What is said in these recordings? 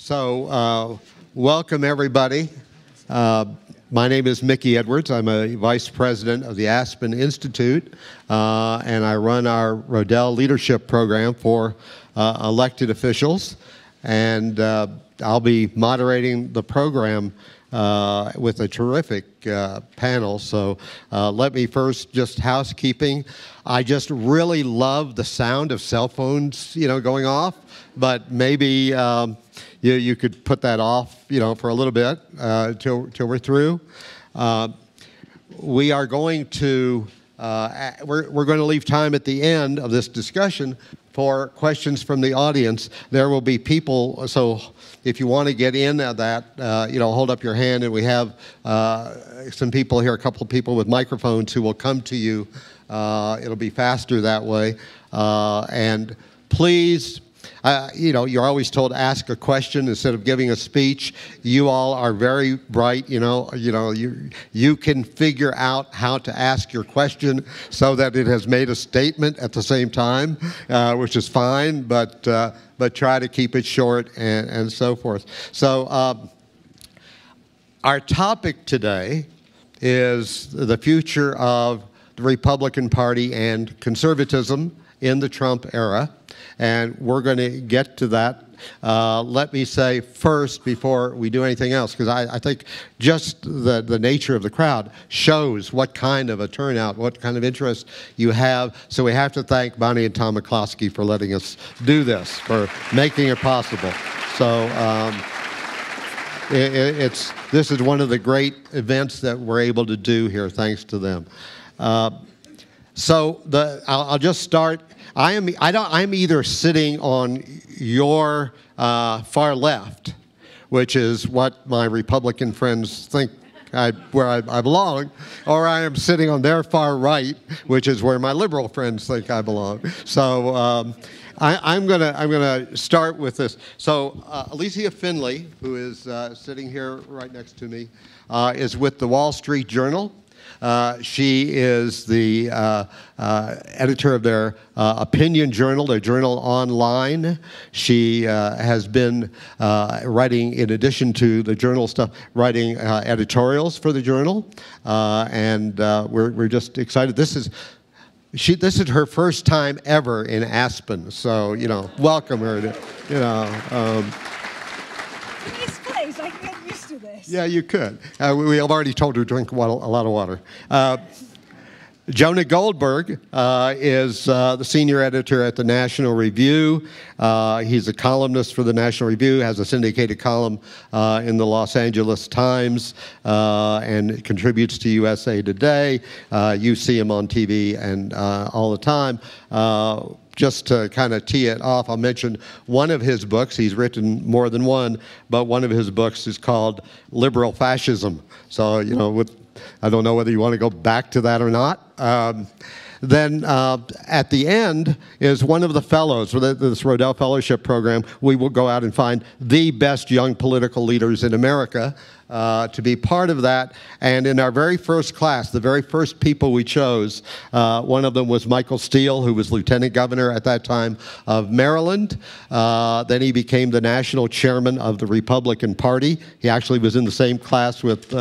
Welcome everybody. My name is Mickey Edwards. I'm a vice president of the Aspen Institute, and I run our Rodell Leadership Program for elected officials. And I'll be moderating the program with a terrific panel. So let me first, just housekeeping. I just really love the sound of cell phones, going off, but maybe you could put that off, for a little bit till we're through. We are going to we're going to leave time at the end of this discussion for questions from the audience. There will be people, so if you want to get in at that, hold up your hand, and we have some people here, a couple of people with microphones who will come to you. It'll be faster that way. And please, you're always told ask a question instead of giving a speech. You all are very bright. You can figure out how to ask your question so that it has made a statement at the same time, which is fine. But try to keep it short and so forth. So our topic today is the future of the Republican Party and conservatism in the Trump era. And we're going to get to that. Let me say first, before we do anything else, because I think just the nature of the crowd shows what kind of a turnout, what kind of interest you have. So we have to thank Bonnie and Tom McCloskey for letting us do this, for making it possible. So this is one of the great events that we're able to do here, thanks to them. I'll just start. I'm either sitting on your far left, which is what my Republican friends think where I belong, or I am sitting on their far right, which is where my liberal friends think I belong. So I'm gonna start with this. So Allysia Finley, who is sitting here right next to me, is with the Wall Street Journal. She is the editor of their opinion journal, their journal online. She has been writing, in addition to the journal stuff, writing editorials for the journal. And we're just excited. This is her first time ever in Aspen. So, welcome her to, Nice place. I can get used to this. Yeah, you could. We have already told her to drink a lot of water. Jonah Goldberg is the senior editor at the National Review. He's a columnist for the National Review, has a syndicated column in the Los Angeles Times, and contributes to USA Today. You see him on TV and all the time. Just to kind of tee it off, I'll mention one of his books. He's written more than one, but one of his books is called Liberal Fascism. So, I don't know whether you want to go back to that or not. Then at the end is one of the fellows for this Rodell Fellowship Program. We will go out and find the best young political leaders in America to be part of that. And in our very first class, the very first people we chose, one of them was Michael Steele, who was lieutenant governor at that time of Maryland. Then he became the national chairman of the Republican Party. He actually was in the same class with...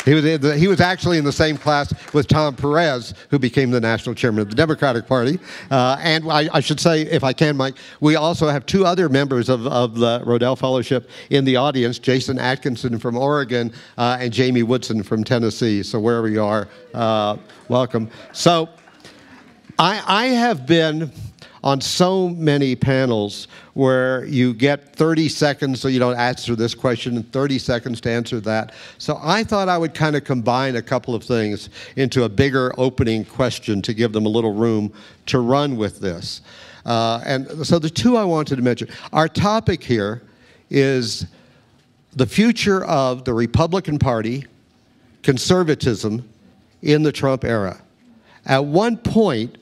He was actually in the same class with Tom Perez, who became the national chairman of the Democratic Party. And I should say, if I can, Mike, we also have two other members of the Rodell Fellowship in the audience, Jason Atkinson from Oregon and Jamie Woodson from Tennessee. So wherever you are, welcome. So I have been on so many panels where you get 30 seconds, so you don't answer this question, and 30 seconds to answer that. So I thought I would kind of combine a couple of things into a bigger opening question to give them a little room to run with this. And so the two I wanted to mention. Our topic here is the future of the Republican Party, conservatism in the Trump era. At one point,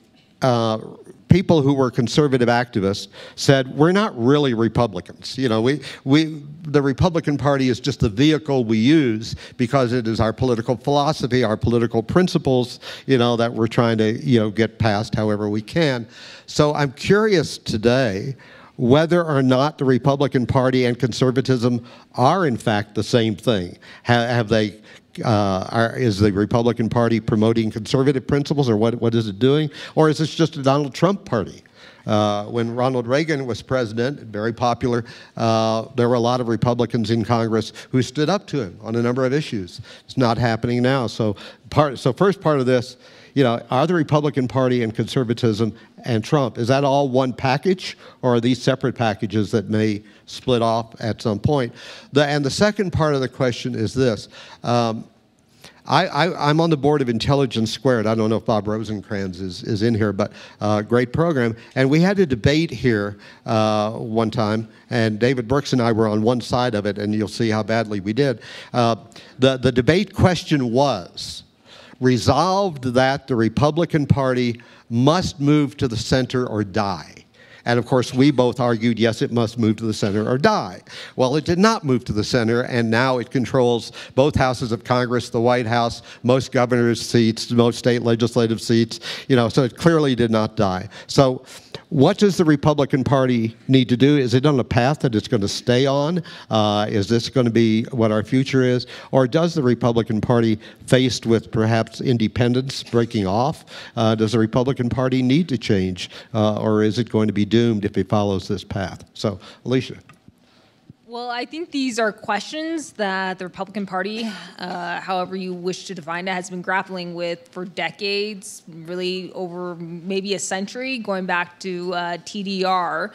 people who were conservative activists said, we're not really Republicans. The Republican Party is just the vehicle we use because it is our political philosophy, our political principles, that we're trying to, get past however we can. So I'm curious today whether or not the Republican Party and conservatism are in fact the same thing. Have they? Is the Republican Party promoting conservative principles, or what is it doing? Or is this just a Donald Trump party? When Ronald Reagan was president, very popular, there were a lot of Republicans in Congress who stood up to him on a number of issues. It's not happening now. So first part of this, you know, are the Republican Party and conservatism and Trump, is that all one package, or are these separate packages that may split off at some point? And the second part of the question is this. I'm on the board of Intelligence Squared. I don't know if Bob Rosencrans is in here, but great program. And we had a debate here one time, and David Brooks and I were on one side of it, and you'll see how badly we did. The debate question was, resolved that the Republican Party must move to the center or die. And of course, we both argued, yes, it must move to the center or die. Well, it did not move to the center, and now it controls both houses of Congress, the White House, most governor's seats, most state legislative seats, you know, so it clearly did not die. So what does the Republican Party need to do? Is it on a path that it's going to stay on? Is this going to be what our future is? Or does the Republican Party, faced with perhaps independence breaking off, does the Republican Party need to change? Or is it going to be doomed if it follows this path? So, Allysia. Well, I think these are questions that the Republican Party, however you wish to define it, has been grappling with for decades, really over maybe a century, going back to TDR,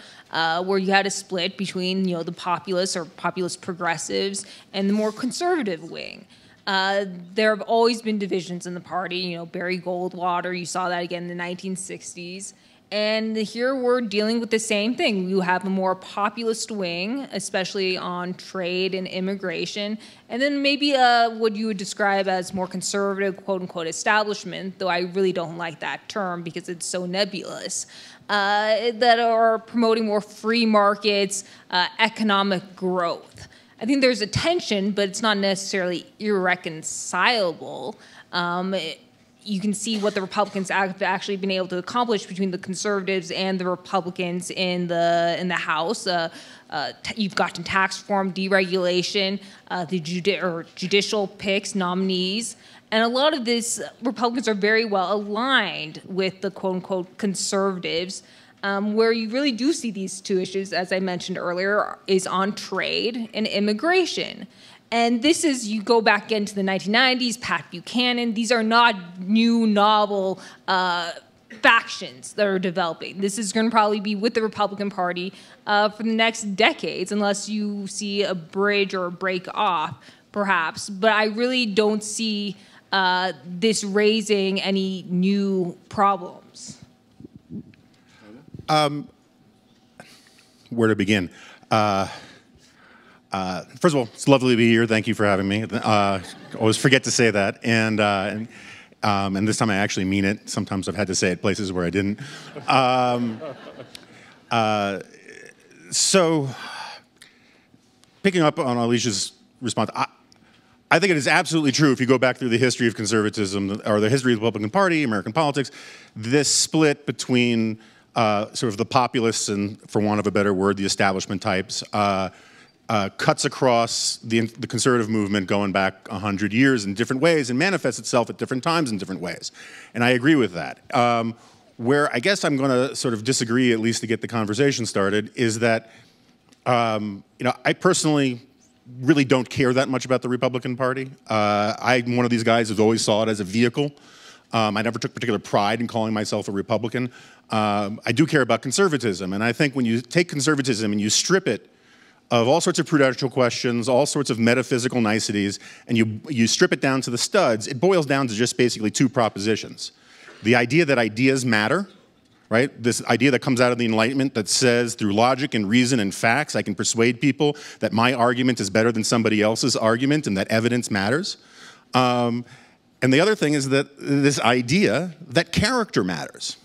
where you had a split between, you know, the populist or populist progressives and the more conservative wing. There have always been divisions in the party. You know, Barry Goldwater, you saw that again in the 1960s. And here we're dealing with the same thing. You have a more populist wing, especially on trade and immigration, and then maybe what you would describe as more conservative, quote-unquote, establishment, though I really don't like that term because it's so nebulous, that are promoting more free markets, economic growth. I think there's a tension, but it's not necessarily irreconcilable. You can see what the Republicans have actually been able to accomplish between the conservatives and the Republicans in the House. You've gotten tax reform, deregulation, the judicial picks, nominees, and a lot of this Republicans are very well aligned with the quote-unquote conservatives. Where you really do see these two issues, as I mentioned earlier, is on trade and immigration. And this is, you go back into the 1990s, Pat Buchanan, these are not new, novel factions that are developing. This is going to probably be with the Republican Party for the next decades, unless you see a bridge or a break off, perhaps. But I really don't see this raising any new problems. Where to begin? First of all, it's lovely to be here. Thank you for having me. Always forget to say that, and this time I actually mean it. Sometimes I've had to say it places where I didn't. So, picking up on Alicia's response, I think it is absolutely true. If you go back through the history of conservatism or the history of the Republican Party, American politics, this split between sort of the populists and, for want of a better word, the establishment types. Cuts across the conservative movement going back 100 years in different ways and manifests itself at different times in different ways. And I agree with that. Where I guess I'm going to sort of disagree, at least to get the conversation started, is that you know, I personally really don't care that much about the Republican Party. I'm one of these guys who's always saw it as a vehicle. I never took particular pride in calling myself a Republican. I do care about conservatism, and I think when you take conservatism and you strip it of all sorts of prudential questions, all sorts of metaphysical niceties, and you strip it down to the studs, it boils down to just basically two propositions. The idea that ideas matter, right? This idea that comes out of the Enlightenment that says through logic and reason and facts, I can persuade people that my argument is better than somebody else's argument and that evidence matters. And the other thing is that this idea that character matters.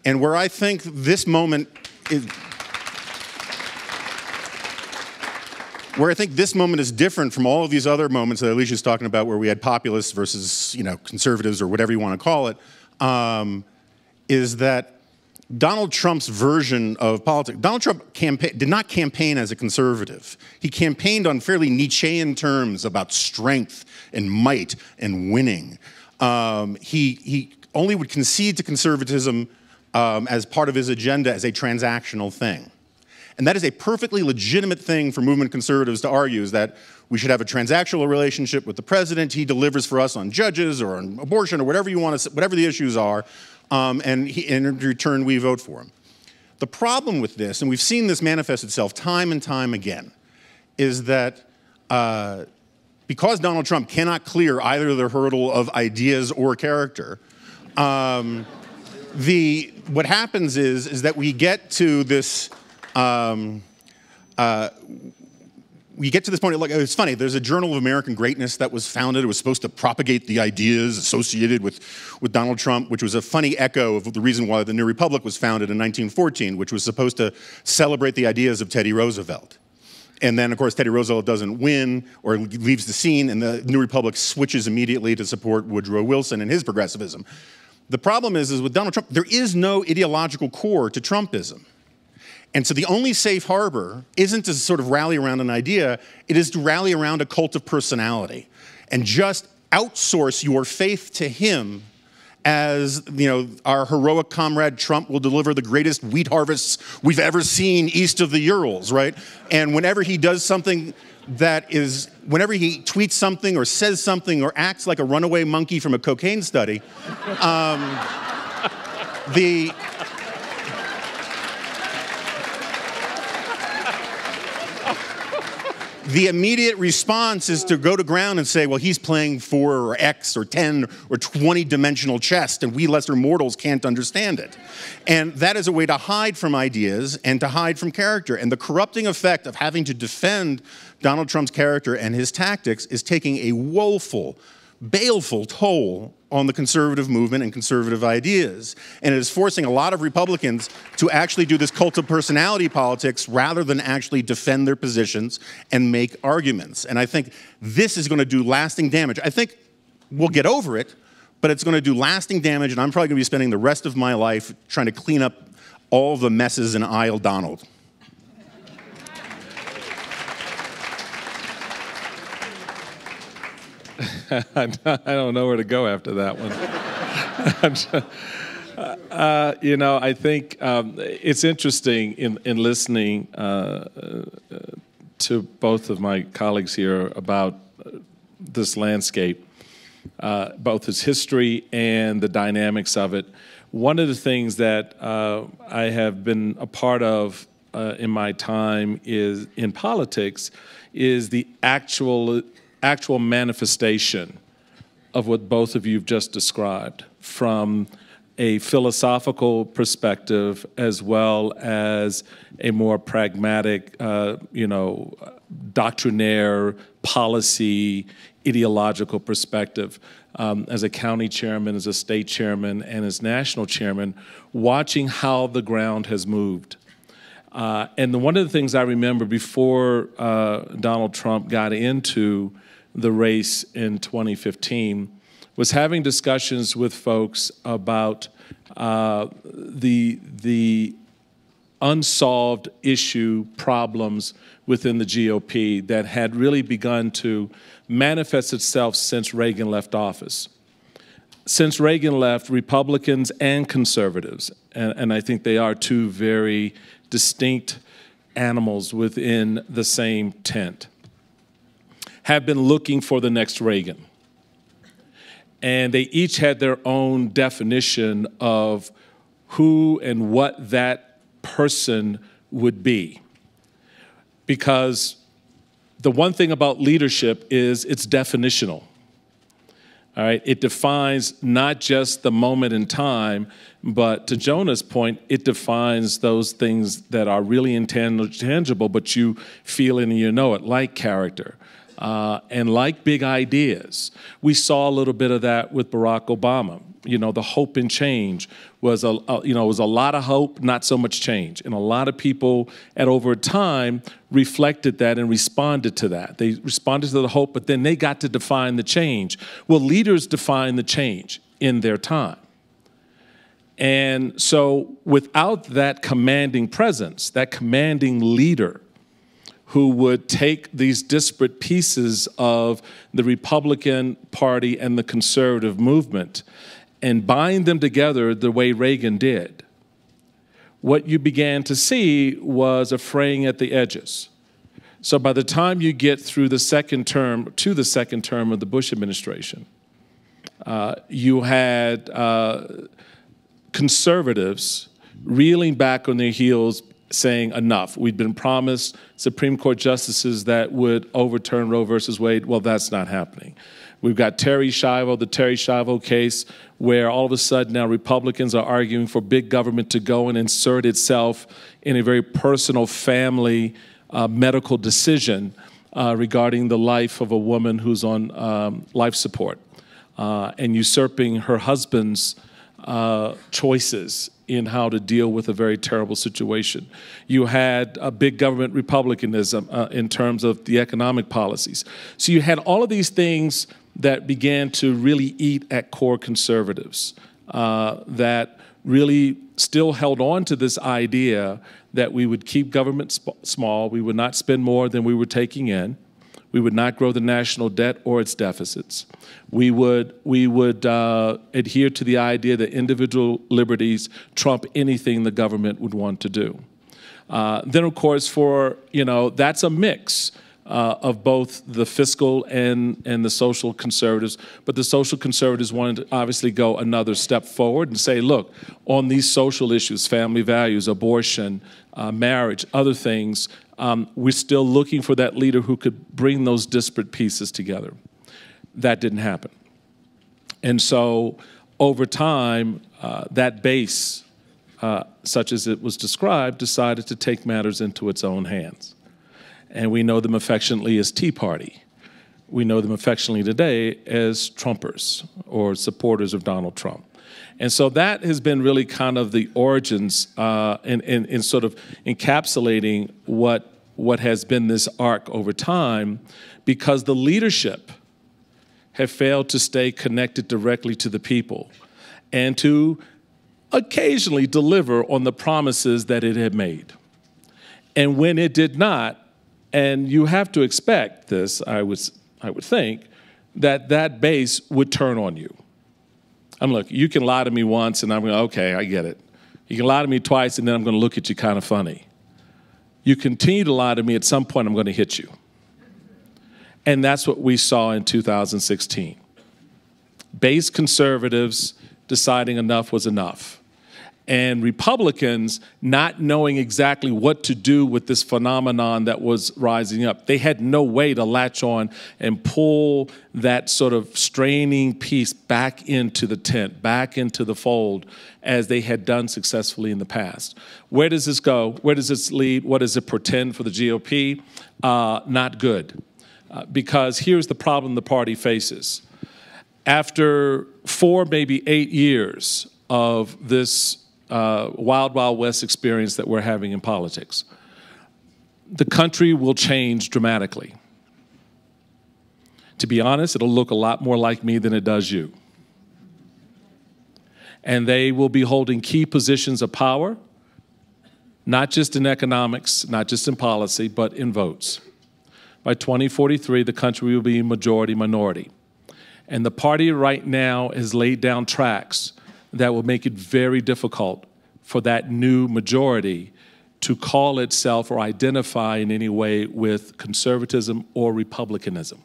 And where I think this moment is... Where I think this moment is different from all of these other moments that Alicia's talking about, where we had populists versus, you know, conservatives or whatever you want to call it, is that Donald Trump's version of politics. Donald Trump did not campaign as a conservative. He campaigned on fairly Nietzschean terms about strength and might and winning. He only would concede to conservatism as part of his agenda as a transactional thing. And that is a perfectly legitimate thing for movement conservatives to argue, is that we should have a transactional relationship with the president. He delivers for us on judges or on abortion or whatever you want to, whatever the issues are, and in return we vote for him. The problem with this, and we've seen this manifest itself time and time again, is that because Donald Trump cannot clear either the hurdle of ideas or character, what happens is that we get to this. We get to this point, like, it's funny, there's a Journal of American Greatness that was founded. It was supposed to propagate the ideas associated with Donald Trump, which was a funny echo of the reason why the New Republic was founded in 1914, which was supposed to celebrate the ideas of Teddy Roosevelt. And then, of course, Teddy Roosevelt doesn't win or leaves the scene, and the New Republic switches immediately to support Woodrow Wilson and his progressivism. The problem is with Donald Trump, there is no ideological core to Trumpism. And so the only safe harbor isn't to sort of rally around an idea, it is to rally around a cult of personality and just outsource your faith to him as, you know, our heroic comrade Trump will deliver the greatest wheat harvests we've ever seen east of the Urals, right? And whenever he does something whenever he tweets something or says something or acts like a runaway monkey from a cocaine study, the immediate response is to go to ground and say, well, he's playing 4 or X or 10 or 20-dimensional chess, and we lesser mortals can't understand it. And that is a way to hide from ideas and to hide from character. And the corrupting effect of having to defend Donald Trump's character and his tactics is taking a woeful, baleful toll on the conservative movement and conservative ideas. And it is forcing a lot of Republicans to actually do this cult of personality politics rather than actually defend their positions and make arguments. And I think this is going to do lasting damage. I think we'll get over it, but it's going to do lasting damage, and I'm probably going to be spending the rest of my life trying to clean up all the messes in Aisle Donald. I don't know where to go after that one. You know, I think it's interesting in listening to both of my colleagues here about this landscape, both its history and the dynamics of it. One of the things that I have been a part of in my time in politics is the actual manifestation of what both of you have just described, from a philosophical perspective as well as a more pragmatic, doctrinaire, policy, ideological perspective. As a county chairman, as a state chairman, and as national chairman, watching how the ground has moved. And one of the things I remember before Donald Trump got into the race in 2015 was having discussions with folks about the unsolved issue problems within the GOP that had really begun to manifest itself since Reagan left office. Since Reagan left, Republicans and conservatives, and I think they are two very distinct animals within the same tent, have been looking for the next Reagan. And they each had their own definition of who and what that person would be. Because the one thing about leadership is it's definitional. All right, it defines not just the moment in time, but to Jonah's point, it defines those things that are really intangible, but you feel it and you know it, like character. And like big ideas. We saw a little bit of that with Barack Obama. You know, the hope and change was was a lot of hope, not so much change. And a lot of people over time reflected that and responded to that. They responded to the hope, but then they got to define the change. Well, leaders define the change in their time. And so without that commanding presence, that commanding leader who would take these disparate pieces of the Republican Party and the conservative movement and bind them together the way Reagan did, what you began to see was a fraying at the edges. So by the time you get through the second term, to the second term of the Bush administration, you had conservatives reeling back on their heels saying enough. We'd been promised Supreme Court justices that would overturn Roe versus Wade. Well, that's not happening. We've got Terry Schiavo, the Terry Schiavo case, where all of a sudden now Republicans are arguing for big government to go and insert itself in a very personal family medical decision regarding the life of a woman who's on life support and usurping her husband's choices in how to deal with a very terrible situation. You had a big government republicanism in terms of the economic policies. So you had all of these things that began to really eat at core conservatives that really still held on to this idea that we would keep government small, we would not spend more than we were taking in, we would not grow the national debt or its deficits. We would adhere to the idea that individual liberties trump anything the government would want to do. Then, of course, that's a mix of both the fiscal and the social conservatives. But the social conservatives wanted to obviously go another step forward and say, look, on these social issues, family values, abortion, marriage, other things, we're still looking for that leader who could bring those disparate pieces together. That didn't happen. And so over time, that base, such as it was described, decided to take matters into its own hands. And we know them affectionately as Tea Party. We know them affectionately today as Trumpers or supporters of Donald Trump. And so that has been really kind of the origins in sort of encapsulating what has been this arc over time, because the leadership have failed to stay connected directly to the people and to occasionally deliver on the promises that it had made. And when it did not, and you have to expect this, I would think, that base would turn on you. Look, you can lie to me once and I'm going, okay, I get it. You can lie to me twice and then I'm going to look at you kind of funny. You continue to lie to me, at some point I'm going to hit you. And that's what we saw in 2016. Base conservatives deciding enough was enough. And Republicans not knowing exactly what to do with this phenomenon that was rising up. They had no way to latch on and pull that sort of straining piece back into the tent, back into the fold, as they had done successfully in the past. Where does this go? Where does this lead? What does it portend for the GOP? Not good. Because here's the problem the party faces. After 4, maybe 8 years of this wild, wild west experience that we're having in politics, the country will change dramatically. To be honest, it'll look a lot more like me than it does you. And they will be holding key positions of power, not just in economics, not just in policy, but in votes. By 2043, the country will be majority-minority. And the party right now has laid down tracks that will make it very difficult for that new majority to call itself or identify in any way with conservatism or republicanism.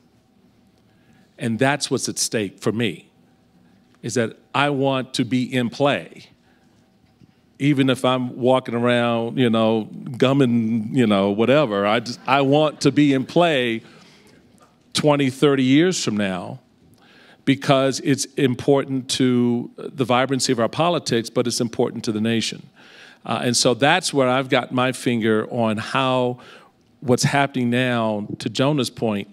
And that's what's at stake for me, is that I want to be in play. Even if I'm walking around, gumming, whatever, I want to be in play 20, 30 years from now, because it's important to the vibrancy of our politics, but it's important to the nation. And so that's where I've got my finger on how what's happening now, to Jonah's point,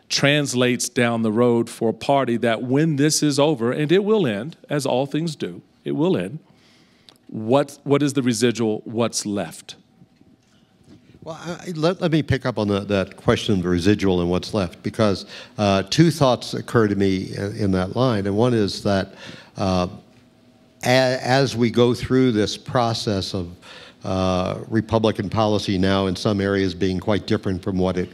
translates down the road for a party that, when this is over, and it will end, as all things do, it will end, what is the residual, what's left? Well, let me pick up on that question of the residual and what's left, because 2 thoughts occur to me in that line. And one is that as we go through this process of Republican policy now in some areas being quite different from what it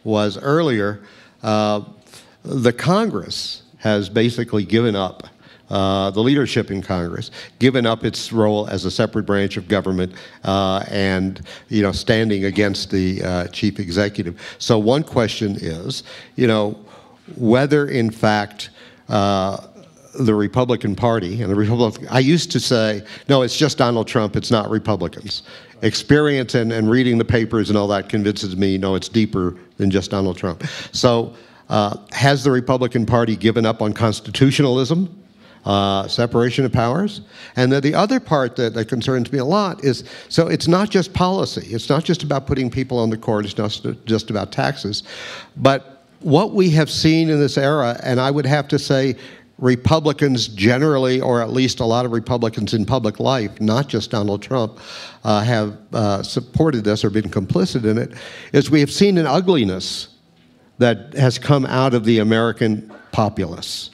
was earlier, the Congress has basically given up, the leadership in Congress, given up its role as a separate branch of government and, standing against the chief executive. So one question is, whether in fact the Republican Party and I used to say, no, it's just Donald Trump, it's not Republicans. Experience and reading the papers and all that convinces me, no, it's deeper than just Donald Trump. So has the Republican Party given up on constitutionalism, separation of powers? And then the other part that concerns me a lot is, so it's not just policy, it's not just about putting people on the court, it's not just about taxes, but what we have seen in this era, and I would have to say Republicans generally, or at least a lot of Republicans in public life, not just Donald Trump, have supported this or been complicit in it, is we have seen an ugliness that has come out of the American populace.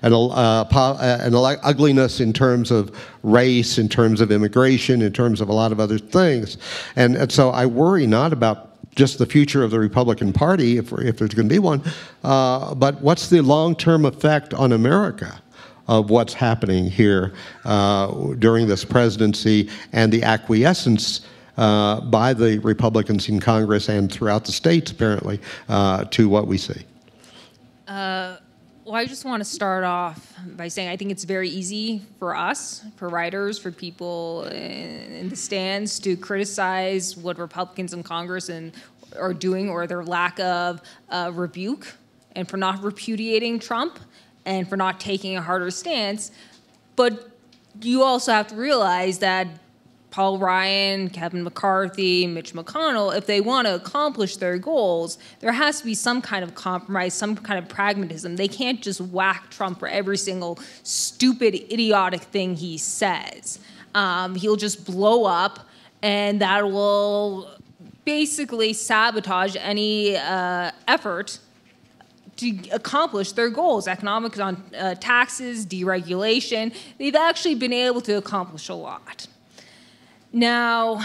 An ugliness in terms of race, in terms of immigration, in terms of a lot of other things. And so I worry not about just the future of the Republican Party, if there's going to be one, but what's the long-term effect on America of what's happening here during this presidency and the acquiescence by the Republicans in Congress and throughout the states, apparently, to what we see? Well, I just want to start off by saying I think it's very easy for us, for writers, for people in the stands to criticize what Republicans in Congress are doing or their lack of rebuke, and for not repudiating Trump and for not taking a harder stance. But you also have to realize that Paul Ryan, Kevin McCarthy, Mitch McConnell, if they want to accomplish their goals, there has to be some kind of compromise, some kind of pragmatism. They can't just whack Trump for every single stupid, idiotic thing he says. He'll just blow up, and that will basically sabotage any effort to accomplish their goals, economics on taxes, deregulation. They've actually been able to accomplish a lot. Now,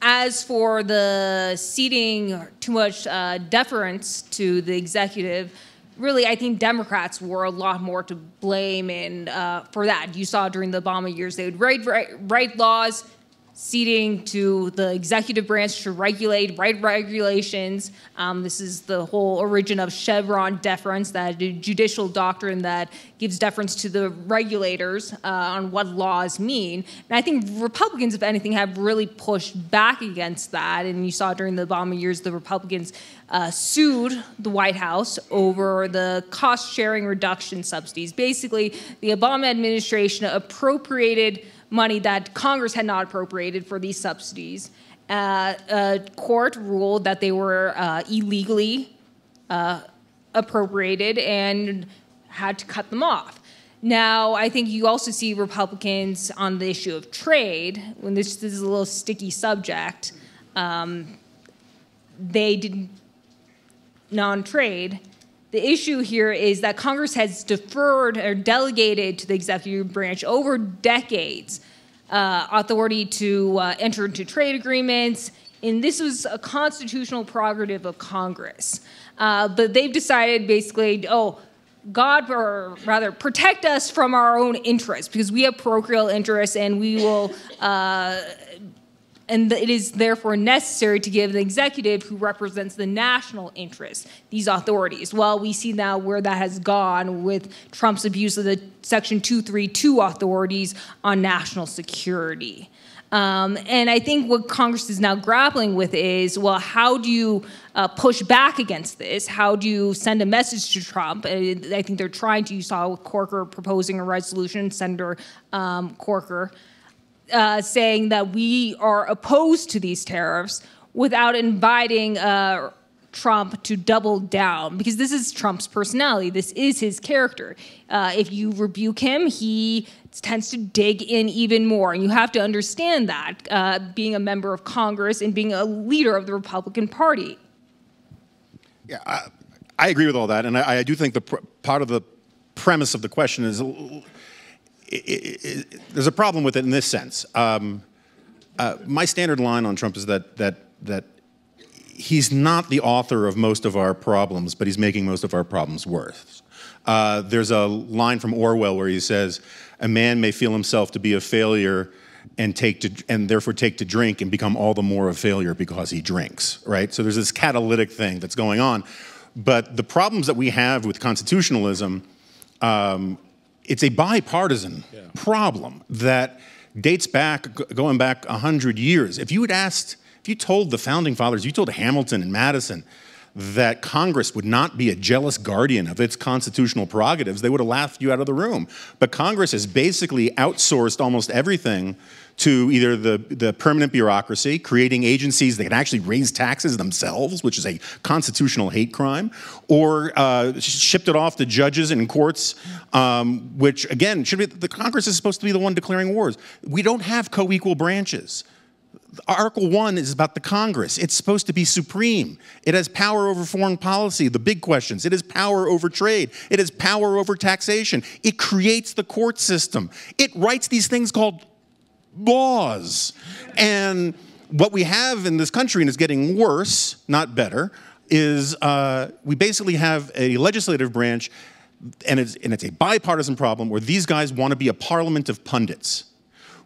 as for the ceding too much deference to the executive, really, I think Democrats were a lot more to blame for that. You saw during the Obama years, they would write laws, ceding to the executive branch to write regulations. This is the whole origin of Chevron deference, that judicial doctrine that gives deference to the regulators on what laws mean. And I think Republicans, if anything, have really pushed back against that. And you saw during the Obama years, the Republicans sued the White House over the cost-sharing reduction subsidies. Basically, the Obama administration appropriated money that Congress had not appropriated for these subsidies. A court ruled that they were illegally appropriated and had to cut them off. Now, I think you also see Republicans on the issue of trade, when this is a little sticky subject, they did non-trade. The issue here is that Congress has deferred or delegated to the executive branch over decades authority to enter into trade agreements, and this was a constitutional prerogative of Congress. But they've decided basically, God, or rather, protect us from our own interests, because we have parochial interests, and we will and it is therefore necessary to give the executive, who represents the national interest, these authorities. Well, we see now where that has gone with Trump's abuse of the Section 232 authorities on national security. And I think what Congress is now grappling with is, well, how do you push back against this? How do you send a message to Trump? I think they're trying to. You saw Corker proposing a resolution, Senator Corker, saying that we are opposed to these tariffs without inviting Trump to double down, because this is Trump's personality. This is his character. If you rebuke him, he tends to dig in even more. And you have to understand that, being a member of Congress and being a leader of the Republican Party. Yeah, I agree with all that. And I do think part of the premise of the question is, there's a problem with it in this sense. My standard line on Trump is that he's not the author of most of our problems, but he's making most of our problems worse. There's a line from Orwell where he says, "A man may feel himself to be a failure and therefore take to drink and become all the more a failure because he drinks," right? So there's this catalytic thing that's going on. But the problems that we have with constitutionalism, it's a bipartisan problem that dates back, going back 100 years. If you told the founding fathers, you told Hamilton and Madison that Congress would not be a jealous guardian of its constitutional prerogatives, they would have laughed you out of the room. But Congress has basically outsourced almost everything to either the permanent bureaucracy, creating agencies that can actually raise taxes themselves, which is a constitutional hate crime, or shipped it off to judges and courts, which again, the Congress is supposed to be the one declaring wars. We don't have co-equal branches. Article 1 is about the Congress. It's supposed to be supreme. It has power over foreign policy, the big questions. It has power over trade. It has power over taxation. It creates the court system. It writes these things called laws. And what we have in this country, and it's getting worse, not better, is we basically have a legislative branch, and it's a bipartisan problem where these guys want to be a parliament of pundits,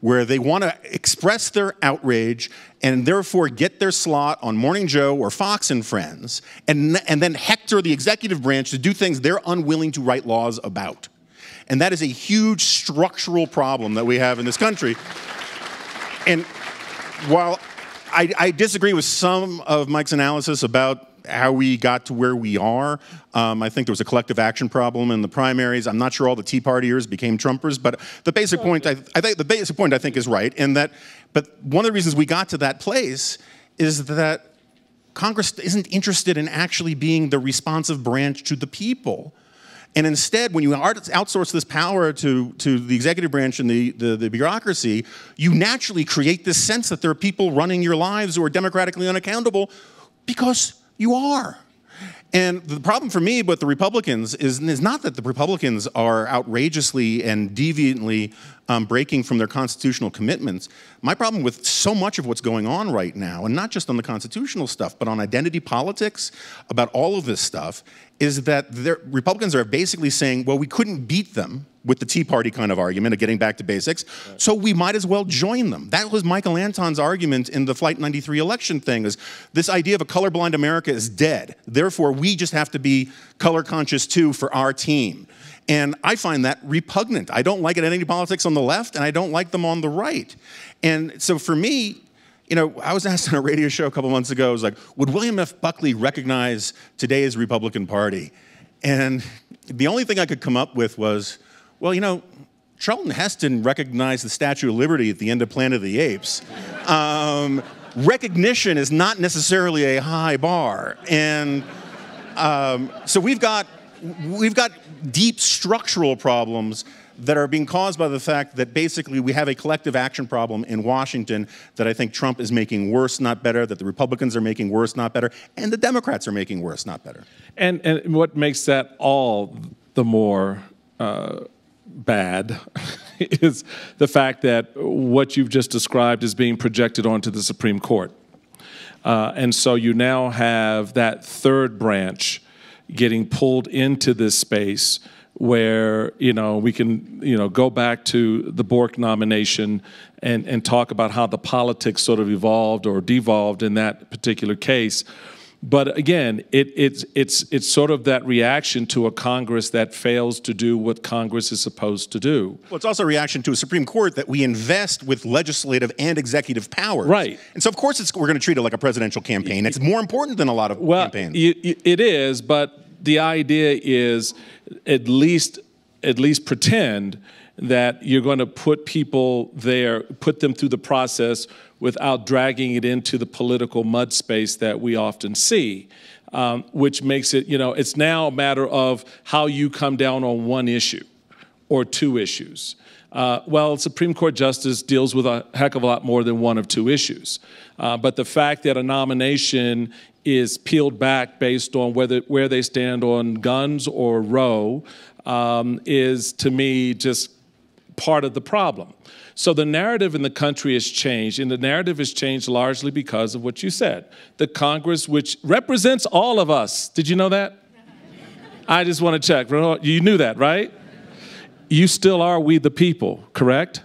where they want to express their outrage and therefore get their slot on Morning Joe or Fox and Friends, and then hector the executive branch to do things they're unwilling to write laws about. And that is a huge structural problem that we have in this country. And while I disagree with some of Mike's analysis about how we got to where we are, I think there was a collective action problem in the primaries. I'm not sure all the Tea Partiers became Trumpers, but the basic point I think is right. But one of the reasons we got to that place is that Congress isn't interested in actually being the responsive branch to the people. And instead, when you outsource this power to the executive branch and the bureaucracy, you naturally create this sense that there are people running your lives who are democratically unaccountable because you are. And the problem for me with the Republicans is not that the Republicans are outrageously and deviantly breaking from their constitutional commitments. My problem with so much of what's going on right now, and not just on the constitutional stuff, but on identity politics, about all of this stuff, is that Republicans are basically saying, well, we couldn't beat them with the Tea Party kind of argument of getting back to basics, so we might as well join them. That was Michael Anton's argument in the Flight 93 election thing, is this idea of a colorblind America is dead. Therefore, we just have to be color conscious too for our team. And I find that repugnant. I don't like identity politics on the left, and I don't like them on the right. And so for me, you know, I was asked on a radio show a couple months ago, I was like, would William F. Buckley recognize today's Republican Party? And the only thing I could come up with was, well, you know, Charlton Heston recognized the Statue of Liberty at the end of Planet of the Apes. Recognition is not necessarily a high bar. And so we've got deep structural problems that are being caused by the fact that basically we have a collective action problem in Washington that I think Trump is making worse, not better, that the Republicans are making worse, not better, and the Democrats are making worse, not better. And what makes that all the more bad is the fact that what you've just described is being projected onto the Supreme Court. And so you now have that third branch getting pulled into this space where, you know, we can, you know, go back to the Bork nomination and talk about how the politics sort of evolved or devolved in that particular case. But again, it's sort of that reaction to a Congress that fails to do what Congress is supposed to do. Well, it's also a reaction to a Supreme Court that we invest with legislative and executive powers. Right. And so, of course, we're going to treat it like a presidential campaign. It's more important than a lot of campaigns. It is, but the idea is at least pretend that you're going to put people there, put them through the process without dragging it into the political mud space that we often see, which makes it, you know, it's now a matter of how you come down on one issue or two issues. Well, Supreme Court justice deals with a heck of a lot more than one of two issues. But the fact that a nomination is peeled back based on where they stand on guns or Roe is, to me, just part of the problem. So the narrative in the country has changed, and the narrative has changed largely because of what you said. The Congress, which represents all of us. Did you know that? I just want to check. You knew that, right? You still are we the people, correct?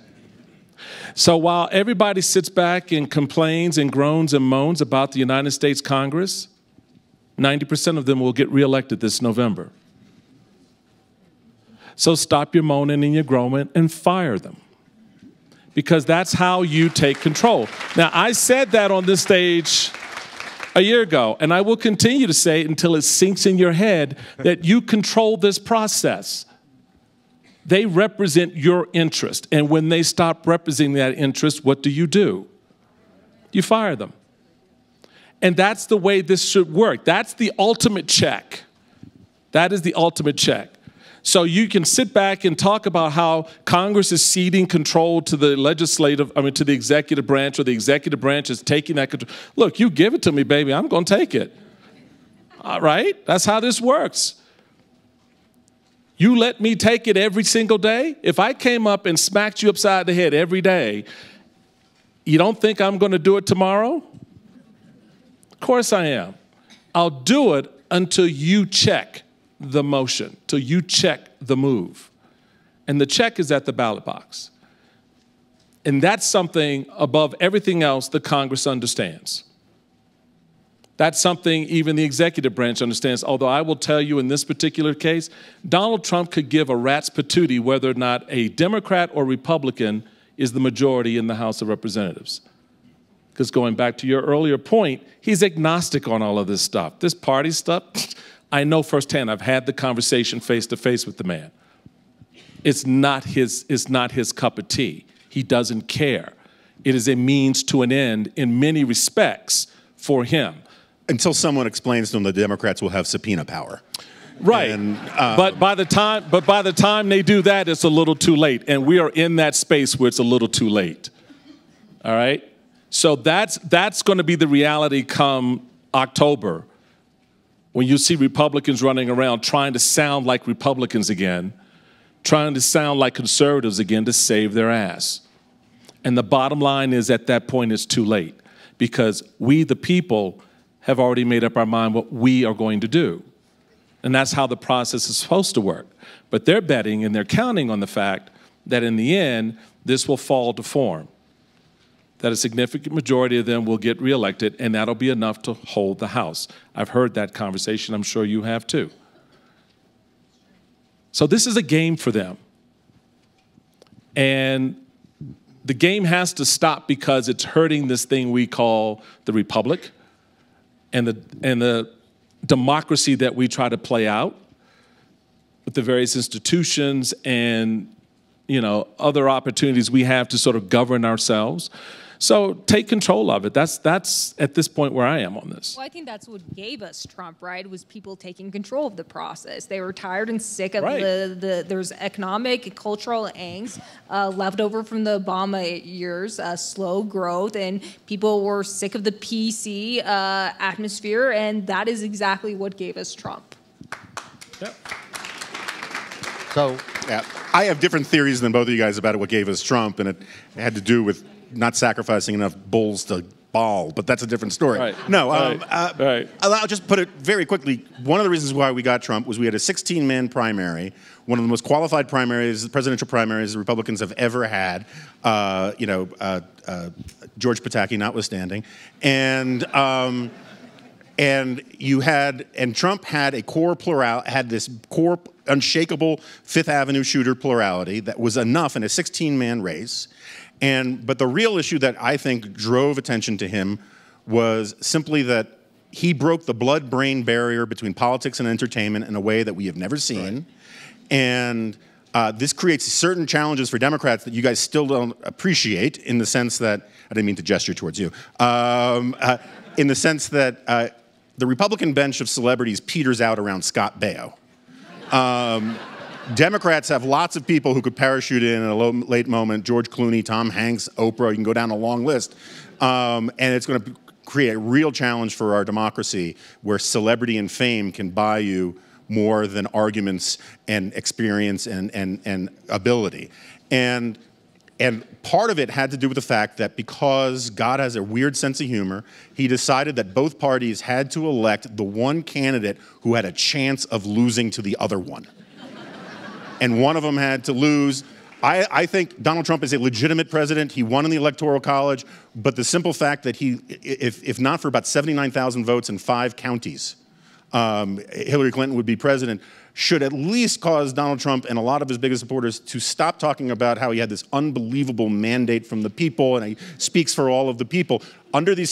So while everybody sits back and complains and groans and moans about the United States Congress, 90% of them will get reelected this November. So stop your moaning and your groaning and fire them, because that's how you take control. Now, I said that on this stage a year ago, and I will continue to say it until it sinks in your head that you control this process. They represent your interest, and when they stop representing that interest, what do? You fire them. And that's the way this should work. That's the ultimate check. That is the ultimate check. So you can sit back and talk about how Congress is ceding control to the to the executive branch, or the executive branch is taking that control. Look, you give it to me, baby, I'm going to take it. All right? That's how this works. You let me take it every single day? If I came up and smacked you upside the head every day, you don't think I'm going to do it tomorrow? Of course I am. I'll do it until you check the motion, till you check the move. And the check is at the ballot box. And that's something above everything else the Congress understands. That's something even the executive branch understands, although I will tell you in this particular case, Donald Trump could give a rat's patootie whether or not a Democrat or Republican is the majority in the House of Representatives. Because going back to your earlier point, he's agnostic on all of this stuff. This party stuff, I know firsthand. I've had the conversation face to face with the man. It's not his cup of tea. He doesn't care. It is a means to an end in many respects for him. Until someone explains to them the Democrats will have subpoena power. Right. And, but by the time they do that, it's a little too late. And we are in that space where it's a little too late. All right? So that's going to be the reality come October, when you see Republicans running around trying to sound like Republicans again, trying to sound like conservatives again to save their ass. And the bottom line is, at that point, it's too late, because we, the people, have already made up our mind what we are going to do. And that's how the process is supposed to work. But they're betting and they're counting on the fact that in the end, this will fall to form, that a significant majority of them will get reelected, and that'll be enough to hold the House. I've heard that conversation. I'm sure you have too. So this is a game for them. And the game has to stop, because it's hurting this thing we call the Republic and the democracy that we try to play out with the various institutions and, other opportunities we have to sort of govern ourselves. So take control of it. That's at this point where I am on this. Well, I think that's what gave us Trump, right? Was people taking control of the process. They were tired and sick of there's economic, cultural angst left over from the Obama years, slow growth, and people were sick of the PC atmosphere, and that is exactly what gave us Trump. Yep. So, yeah, I have different theories than both of you guys about what gave us Trump, and it had to do with not sacrificing enough bulls to ball, but that's a different story. Right. No, right. I'll just put it very quickly. One of the reasons why we got Trump was we had a 16-man primary, one of the most qualified primaries, presidential primaries the Republicans have ever had, George Pataki notwithstanding, and Trump had a core this core unshakable Fifth Avenue shooter plurality that was enough in a 16-man race. But the real issue that I think drove attention to him was simply that he broke the blood-brain barrier between politics and entertainment in a way that we have never seen. Right. And this creates certain challenges for Democrats that you guys still don't appreciate, in the sense that, I didn't mean to gesture towards you, in the sense that the Republican bench of celebrities peters out around Scott Baio. Democrats have lots of people who could parachute in at a late moment: George Clooney, Tom Hanks, Oprah. You can go down a long list. And it's going to create a real challenge for our democracy, where celebrity and fame can buy you more than arguments and experience and ability. And part of it had to do with the fact that because God has a weird sense of humor, he decided that both parties had to elect the one candidate who had a chance of losing to the other one. And one of them had to lose. I think Donald Trump is a legitimate president. He won in the Electoral College, but the simple fact that he, if not for about 79,000 votes in 5 counties, Hillary Clinton would be president, should at least cause Donald Trump and a lot of his biggest supporters to stop talking about how he had this unbelievable mandate from the people and he speaks for all of the people. Under these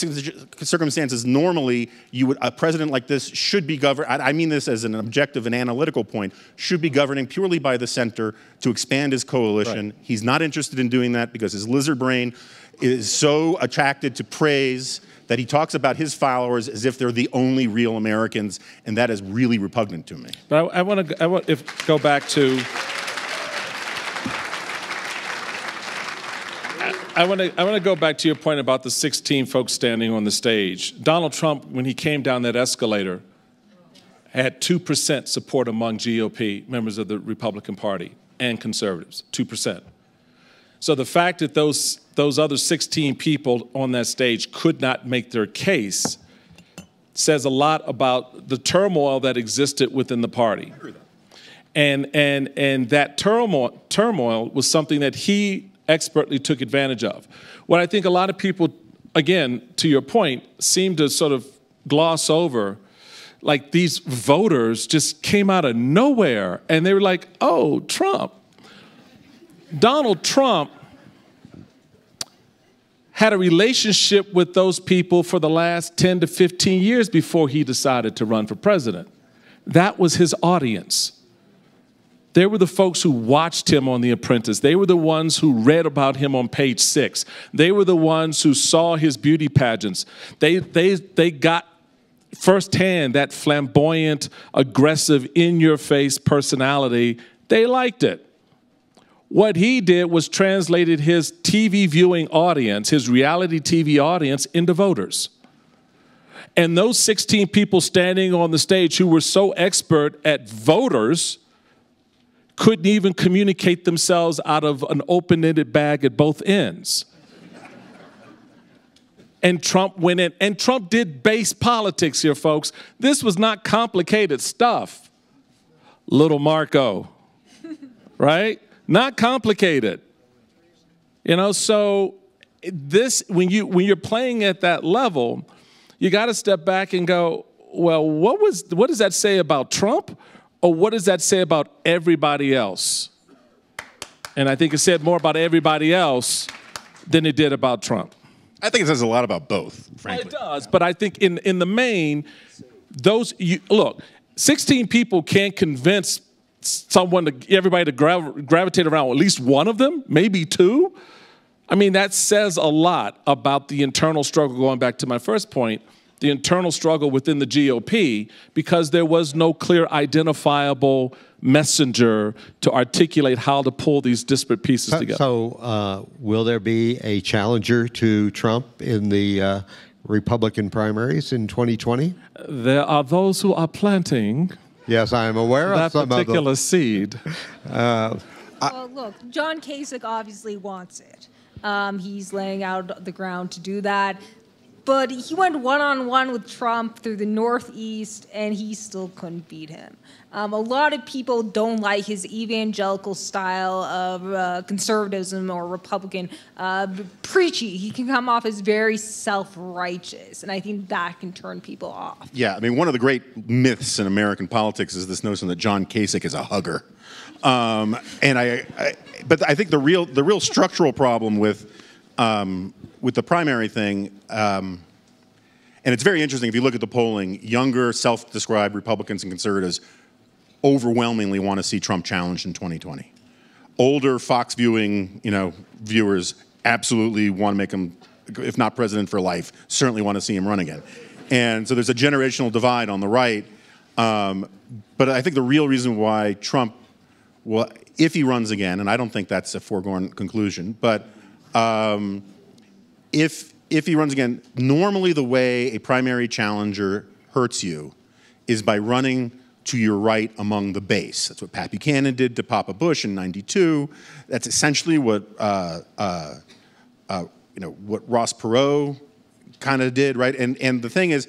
circumstances, normally, a president like this should be governed, I mean this as an objective and analytical point, should be governing purely by the center to expand his coalition. Right. He's not interested in doing that because his lizard brain is so attracted to praise that he talks about his followers as if they're the only real Americans, and that is really repugnant to me. But I want to go back to. I want to go back to your point about the 16 folks standing on the stage. Donald Trump, when he came down that escalator, had 2% support among GOP members of the Republican Party and conservatives. 2%. So the fact that those other 16 people on that stage could not make their case says a lot about the turmoil that existed within the party. And that turmoil was something that he expertly took advantage of. What I think a lot of people, again, to your point, seem to sort of gloss over, like these voters just came out of nowhere and they were like, oh, Trump. Donald Trump had a relationship with those people for the last 10 to 15 years before he decided to run for president. That was his audience. They were the folks who watched him on The Apprentice. They were the ones who read about him on Page 6. They were the ones who saw his beauty pageants. They got firsthand that flamboyant, aggressive, in-your-face personality. They liked it. What he did was translated his TV viewing audience, his reality TV audience, into voters. And those 16 people standing on the stage who were so expert at voters couldn't even communicate themselves out of an open-ended bag at both ends. And Trump went in, and Trump did base politics here, folks. This was not complicated stuff. Little Marco, right? Not complicated. You know, so this, when you're playing at that level, you got to step back and go, well, what does that say about Trump? Or what does that say about everybody else? And I think it said more about everybody else than it did about Trump. I think it says a lot about both, frankly. It does, but I think in the main, look, 16 people can't convince everybody to gravitate around at least one of them, maybe 2. I mean, that says a lot about the internal struggle, going back to my first point, the internal struggle within the GOP, because there was no clear identifiable messenger to articulate how to pull these disparate pieces together. So will there be a challenger to Trump in the Republican primaries in 2020? There are those who are planting. Yes, I am aware of some particular seed. Well, look, John Kasich obviously wants it. He's laying out the ground to do that. But he went one-on-one with Trump through the Northeast, and he still couldn't beat him. A lot of people don't like his evangelical style of conservatism or Republican preachy. He can come off as very self-righteous, and I think that can turn people off. Yeah, I mean, one of the great myths in American politics is this notion that John Kasich is a hugger. But I think the real structural problem with the primary thing, and it's very interesting if you look at the polling, younger, self-described Republicans and conservatives overwhelmingly want to see Trump challenged in 2020. Older Fox viewing, viewers absolutely want to make him, if not president for life, certainly want to see him run again. And so there's a generational divide on the right. But I think the real reason why Trump, well, if he runs again, and I don't think that's a foregone conclusion, but if he runs again, normally the way a primary challenger hurts you is by running to your right among the base. That's what Pat Buchanan did to Papa Bush in '92. That's essentially what what Ross Perot kind of did, right? And the thing is,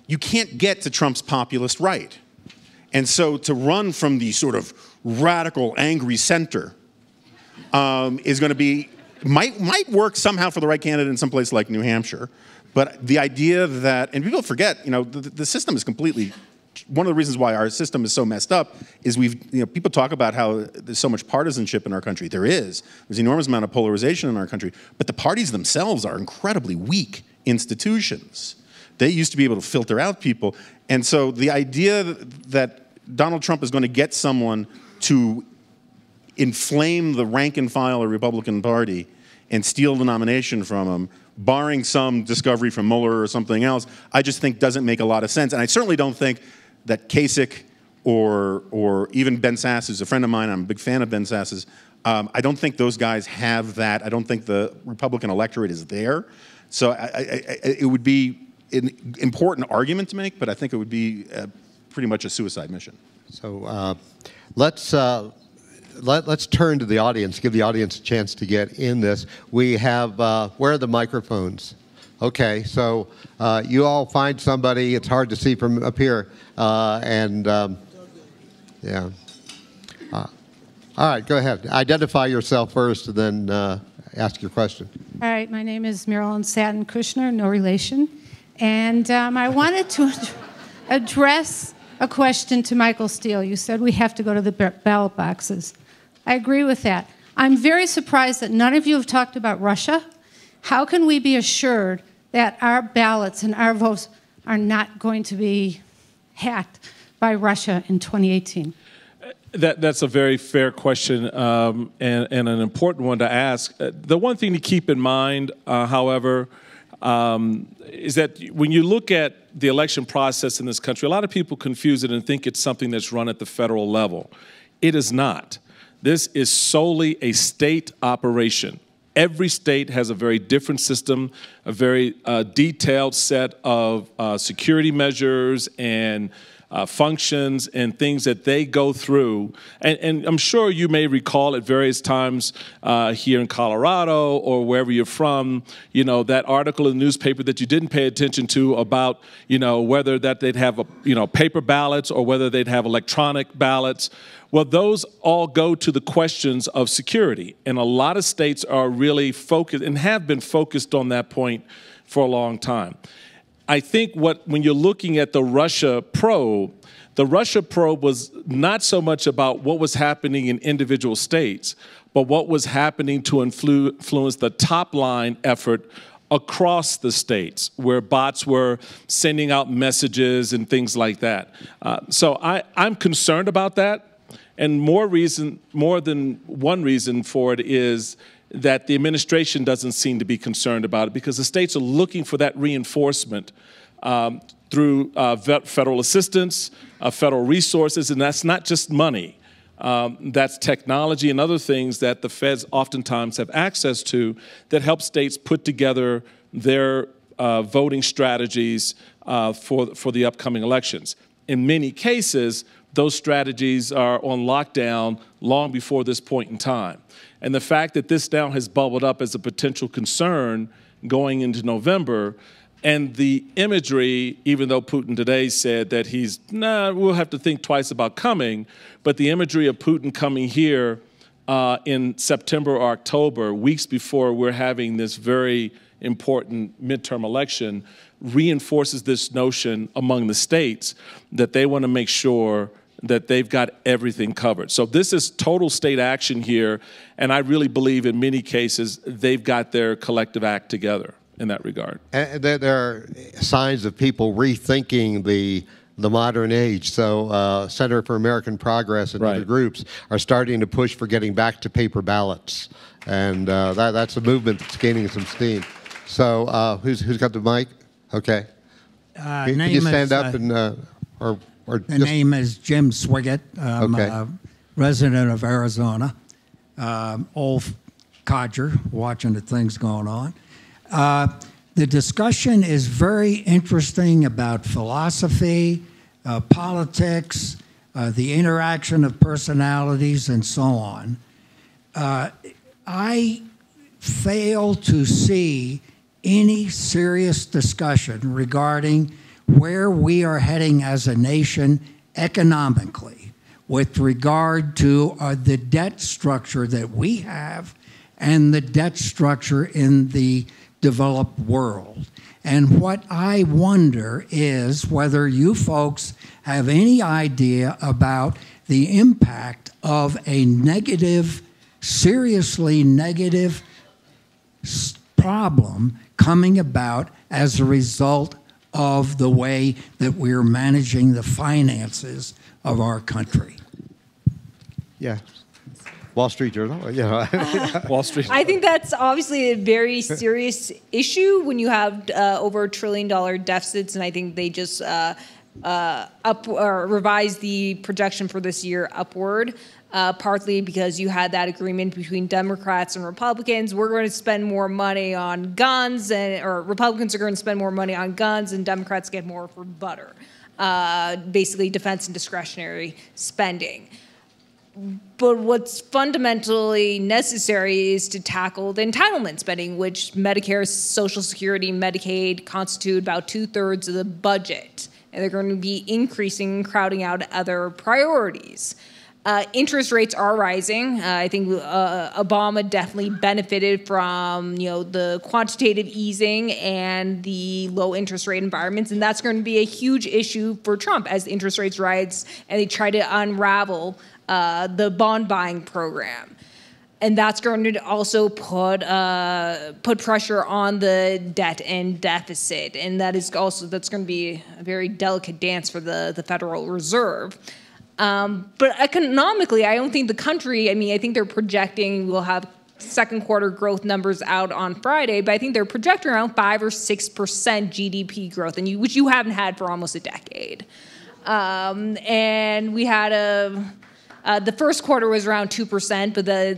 you can't get to Trump's populist right. And so to run from the sort of radical, angry center is going to be, might work somehow for the right candidate in some place like New Hampshire. But the idea that, and people forget, the system is completely, one of the reasons why our system is so messed up is people talk about how there's so much partisanship in our country. There's an enormous amount of polarization in our country, but the parties themselves are incredibly weak institutions. They used to be able to filter out people. And so the idea that Donald Trump is going to get someone to inflame the rank and file of the Republican Party and steal the nomination from him, barring some discovery from Mueller or something else, I just think doesn't make a lot of sense. And I certainly don't think that Kasich or even Ben Sasse, who's a friend of mine, I'm a big fan of Ben Sasse's, I don't think those guys have that. I don't think the Republican electorate is there. So it would be an important argument to make, but I think it would be pretty much a suicide mission. So let's turn to the audience, give the audience a chance to get in this. We have, where are the microphones? Okay, so you all find somebody, it's hard to see from up here, yeah. All right, go ahead. Identify yourself first and then ask your question. All right, my name is Marilyn Satin Kushner, no relation. And I wanted to address a question to Michael Steele. You said we have to go to the ballot boxes. I agree with that. I'm very surprised that none of you have talked about Russia. How can we be assured that our ballots and our votes are not going to be hacked by Russia in 2018? That's a very fair question and an important one to ask. The one thing to keep in mind, however, is that when you look at the election process in this country, a lot of people confuse it and think it's something that's run at the federal level. It is not. This is solely a state operation. Every state has a very different system, a very detailed set of security measures and functions and things that they go through. And I'm sure you may recall at various times here in Colorado or wherever you're from, that article in the newspaper that you didn't pay attention to about, whether that they'd have, paper ballots or whether they'd have electronic ballots. Well, those all go to the questions of security. And a lot of states are really focused and have been focused on that point for a long time. I think when you're looking at the Russia probe was not so much about what was happening in individual states, but what was happening to influence the top-line effort across the states, where bots were sending out messages and things like that. So I'm concerned about that. And more than one reason for it is that the administration doesn't seem to be concerned about it because the states are looking for that reinforcement through federal assistance, federal resources, and that's not just money. That's technology and other things that the feds oftentimes have access to that help states put together their voting strategies for the upcoming elections. In many cases, those strategies are on lockdown long before this point in time. And the fact that this now has bubbled up as a potential concern going into November, and the imagery, even though Putin today said that we'll have to think twice about coming, but the imagery of Putin coming here in September or October, weeks before we're having this very important midterm election, reinforces this notion among the states that they want to make sure that they've got everything covered. So this is total state action here, and I really believe in many cases they've got their collective act together in that regard. And there are signs of people rethinking the modern age. So Center for American Progress and other groups are starting to push for getting back to paper ballots, and that's a movement that's gaining some steam. So who's got the mic? Okay. Can you stand up and The name is Jim Swiggett. I'm a resident of Arizona, old codger, watching the things going on. The discussion is very interesting about philosophy, politics, the interaction of personalities, and so on, I fail to see any serious discussion regarding where we are heading as a nation economically with regard to the debt structure that we have and the debt structure in the developed world. And what I wonder is whether you folks have any idea about the impact of a negative, seriously negative problem coming about as a result of the way that we're managing the finances of our country. Yeah. Wall Street Journal, Wall Street. I think that's obviously a very serious issue when you have over $1 trillion deficits, and I think they just revised the projection for this year upward, partly because you had that agreement between Democrats and Republicans. We're going to spend more money on guns, or Republicans are going to spend more money on guns, and Democrats get more for butter, basically defense and discretionary spending. But what's fundamentally necessary is to tackle the entitlement spending, which Medicare, Social Security, Medicaid constitute about 2/3 of the budget. And they're going to be increasing and crowding out other priorities. Interest rates are rising. I think Obama definitely benefited from the quantitative easing and the low interest rate environments, and that's going to be a huge issue for Trump as the interest rates rise and they try to unravel the bond buying program. And that's going to also put pressure on the debt and deficit, and that's going to be a very delicate dance for the Federal Reserve. But economically, I don't think the country, I think they're projecting we'll have second quarter growth numbers out on Friday, but I think they're projecting around 5 or 6% GDP growth, which you haven't had for almost a decade. And we had the first quarter was around 2%, but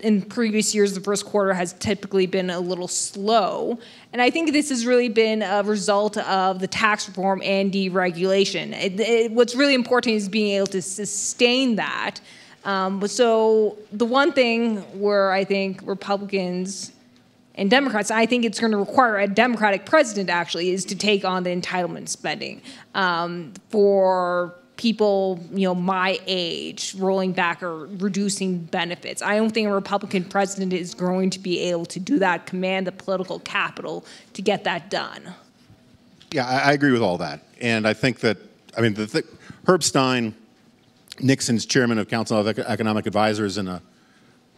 in previous years, the first quarter has typically been a little slow. And I think this has really been a result of the tax reform and deregulation. What's really important is being able to sustain that. So the one thing where I think Republicans and Democrats, I think it's going to require a Democratic president actually, is to take on the entitlement spending for people, my age, rolling back or reducing benefits. I don't think a Republican president is going to be able to do that, command the political capital to get that done. Yeah, I agree with all that. And I think that, Herb Stein, Nixon's chairman of Council of Economic Advisors and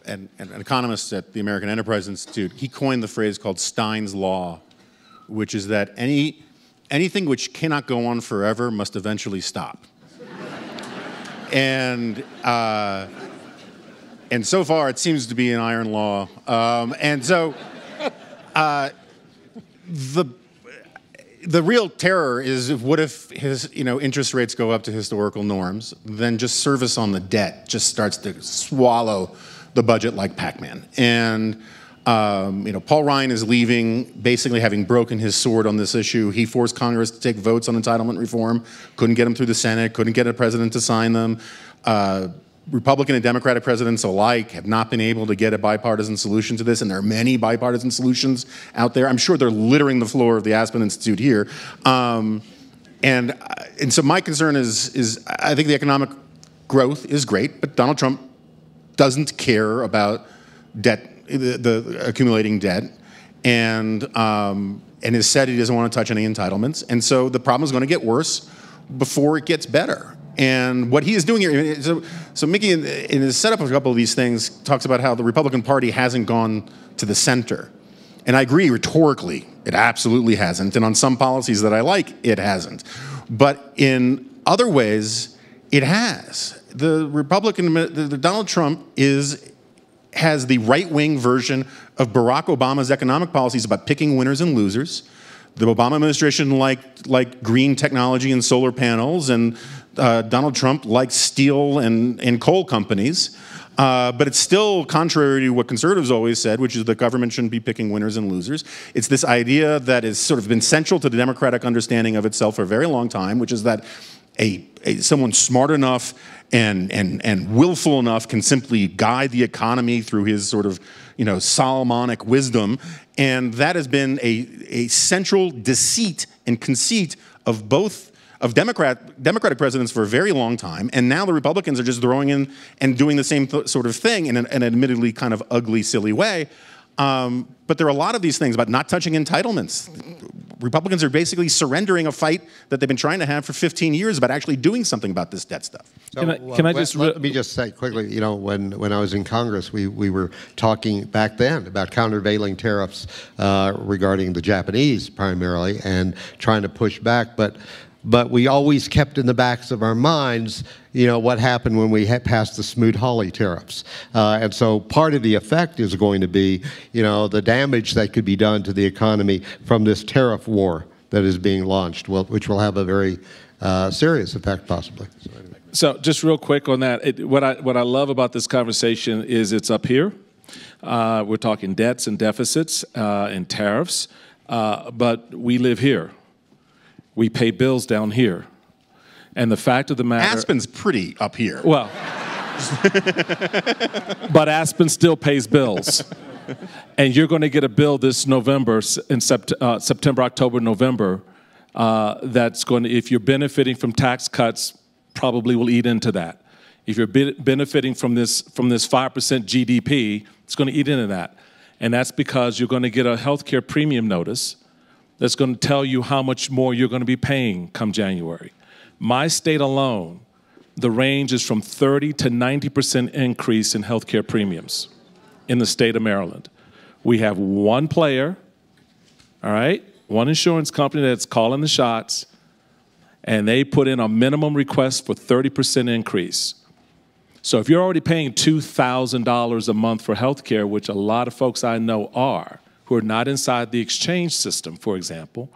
an economist at the American Enterprise Institute, he coined the phrase called Stein's Law, which is that anything which cannot go on forever must eventually stop. And so far, it seems to be an iron law. And so the real terror is what if his interest rates go up to historical norms, then just service on the debt just starts to swallow the budget like Pac-Man. And Paul Ryan is leaving, basically having broken his sword on this issue. He forced Congress to take votes on entitlement reform, couldn't get them through the Senate, couldn't get a president to sign them. Republican and Democratic presidents alike have not been able to get a bipartisan solution to this, and there are many bipartisan solutions out there. I'm sure they're littering the floor of the Aspen Institute here. And so my concern is I think the economic growth is great, but Donald Trump doesn't care about debt, the accumulating debt, and has said he doesn't want to touch any entitlements. And so the problem is going to get worse before it gets better. And what he is doing here, so Mickey, in his setup of a couple of these things, talks about how the Republican Party hasn't gone to the center. And I agree, rhetorically, it absolutely hasn't. And on some policies that I like, it hasn't. But in other ways, it has. The Donald Trump has the right-wing version of Barack Obama's economic policies about picking winners and losers. The Obama administration liked green technology and solar panels, and Donald Trump likes steel and coal companies. But it's still contrary to what conservatives always said, which is the government shouldn't be picking winners and losers. It's this idea that has sort of been central to the democratic understanding of itself for a very long time, which is that someone smart enough and willful enough can simply guide the economy through his sort of, Solomonic wisdom. And that has been a central deceit and conceit of Democratic presidents for a very long time. And now the Republicans are just throwing in and doing the same sort of thing in an admittedly kind of ugly, silly way. But there are a lot of these things about not touching entitlements. Republicans are basically surrendering a fight that they've been trying to have for 15 years about actually doing something about this debt stuff. So, let me just say quickly, when I was in Congress, we were talking back then about countervailing tariffs regarding the Japanese primarily and trying to push back. But we always kept in the backs of our minds, what happened when we passed the Smoot-Hawley tariffs. And so part of the effect is going to be, the damage that could be done to the economy from this tariff war that is being launched, which will have a very serious effect possibly. So just real quick on that, what I love about this conversation is it's up here. We're talking debts and deficits and tariffs, but we live here. We pay bills down here. And the fact of the matter... Aspen's pretty up here. Well, but Aspen still pays bills. And you're going to get a bill this November, in September, October, November, that's going to, if you're benefiting from tax cuts, probably will eat into that. If you're benefiting from this 5% GDP, it's going to eat into that. And that's because you're going to get a healthcare premium notice that's going to tell you how much more you're going to be paying come January. My state alone, the range is from 30 to 90% increase in healthcare premiums in the state of Maryland. We have one player, all right, one insurance company that's calling the shots, and they put in a minimum request for 30% increase. So if you're already paying $2,000 a month for healthcare, which a lot of folks I know are, who are not inside the exchange system, for example,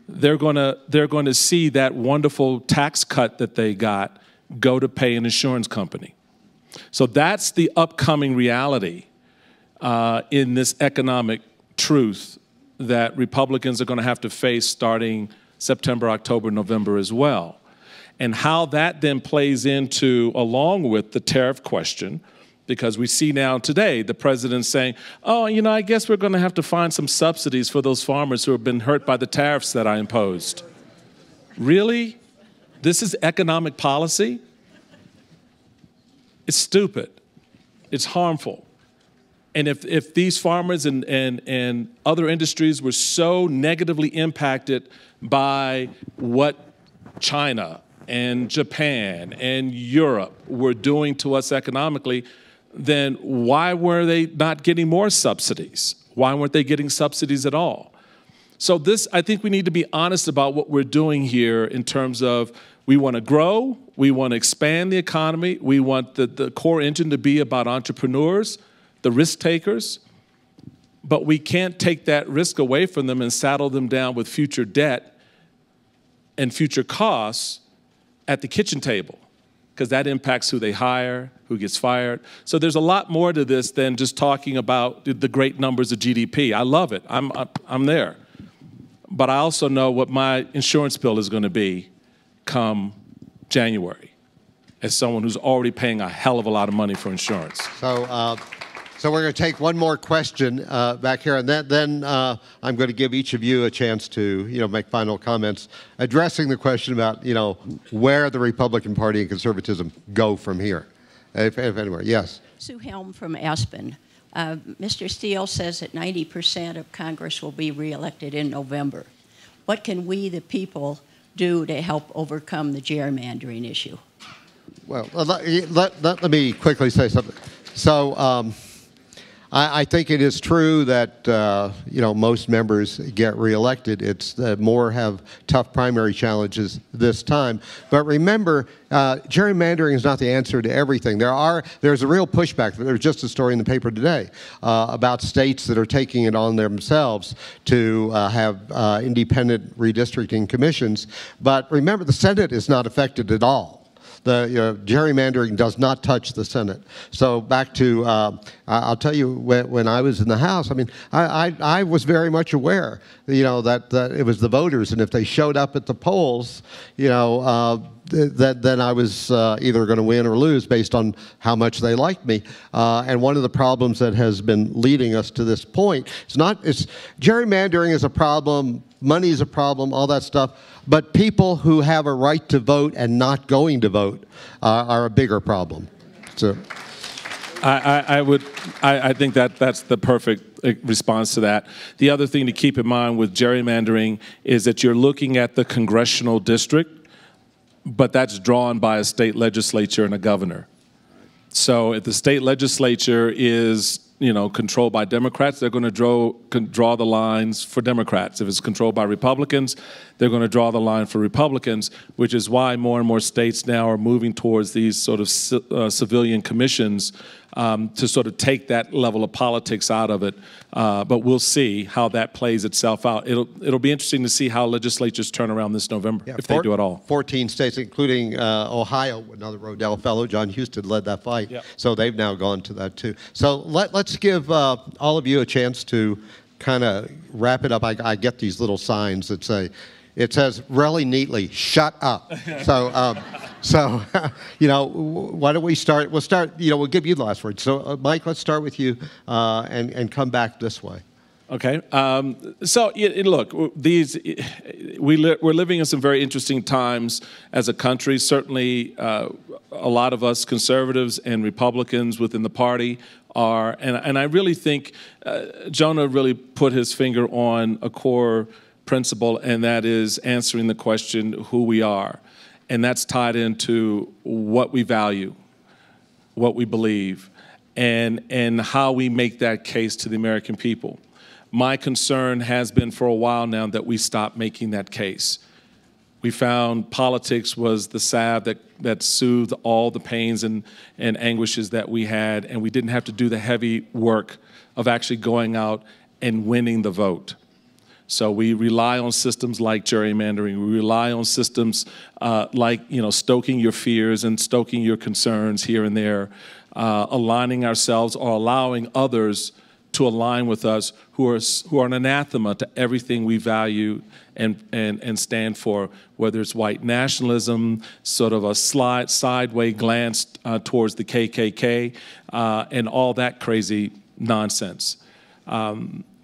they're going to see that wonderful tax cut that they got go to pay an insurance company. So that's the upcoming reality in this economic truth that Republicans are going to have to face starting September, October, November as well. And how that then plays into, along with the tariff question, because we see now today the president saying, oh, I guess we're going to have to find some subsidies for those farmers who have been hurt by the tariffs that I imposed. Really? This is economic policy? It's stupid. It's harmful. And if these farmers and other industries were so negatively impacted by what China and Japan and Europe were doing to us economically, then why were they not getting more subsidies? Why weren't they getting subsidies at all? So I think we need to be honest about what we're doing here in terms of we want to grow, we want to expand the economy, we want the core engine to be about entrepreneurs, the risk takers, but we can't take that risk away from them and saddle them down with future debt and future costs at the kitchen table, because that impacts who they hire, who gets fired. So there's a lot more to this than just talking about the great numbers of GDP. I love it. I'm there. But I also know what my insurance bill is going to be come January as someone who's already paying a hell of a lot of money for insurance. So we're going to take one more question back here, and then I'm going to give each of you a chance to, make final comments addressing the question about, where the Republican Party and conservatism go from here, if anywhere. Yes. Sue Helm from Aspen. Mr. Steele says that 90% of Congress will be reelected in November. What can we, the people, do to help overcome the gerrymandering issue? Well, let me quickly say something. So I think it is true that, most members get reelected. It's more have tough primary challenges this time. But remember, gerrymandering is not the answer to everything. There's a real pushback. There's just a story in the paper today about states that are taking it on themselves to have independent redistricting commissions. But remember, the Senate is not affected at all. gerrymandering does not touch the Senate. So back to, I'll tell you, when I was in the House, I mean, I was very much aware, that it was the voters, and if they showed up at the polls, then I was either going to win or lose based on how much they liked me. And one of the problems that has been leading us to this point, gerrymandering is a problem, money is a problem, all that stuff, but people who have a right to vote and not going to vote are a bigger problem. So, I think that's the perfect response to that. The other thing to keep in mind with gerrymandering is that you're looking at the congressional district, but that's drawn by a state legislature and a governor. So if the state legislature is, controlled by Democrats, they're going to draw the lines for Democrats. If it's controlled by Republicans, they're going to draw the line for Republicans, which is why more and more states now are moving towards these sort of civilian commissions to sort of take that level of politics out of it. But we'll see how that plays itself out. It'll be interesting to see how legislatures turn around this November, if they do at all. 14 states, including Ohio, another Rodell fellow, John Huston, led that fight. Yep. So they've now gone to that too. So let's give all of you a chance to kind of wrap it up. I get these little signs that say, it says really neatly, shut up. So, why don't we start? We'll give you the last word. So, Mike, let's start with you and come back this way. Okay. Look, we're living in some very interesting times as a country. Certainly, a lot of us conservatives and Republicans within the party are, and I really think Jonah really put his finger on a core principle, and that is answering the question who we are. And that's tied into what we value, what we believe, and how we make that case to the American people. My concern has been for a while now that we stop making that case. We found politics was the salve that soothed all the pains and anguishes that we had, and we didn't have to do the heavy work of actually going out and winning the vote. So we rely on systems like gerrymandering. We rely on systems like stoking your fears and stoking your concerns here and there, aligning ourselves or allowing others to align with us who are an anathema to everything we value and stand for, whether it's white nationalism, sort of a sideways glance towards the KKK, and all that crazy nonsense.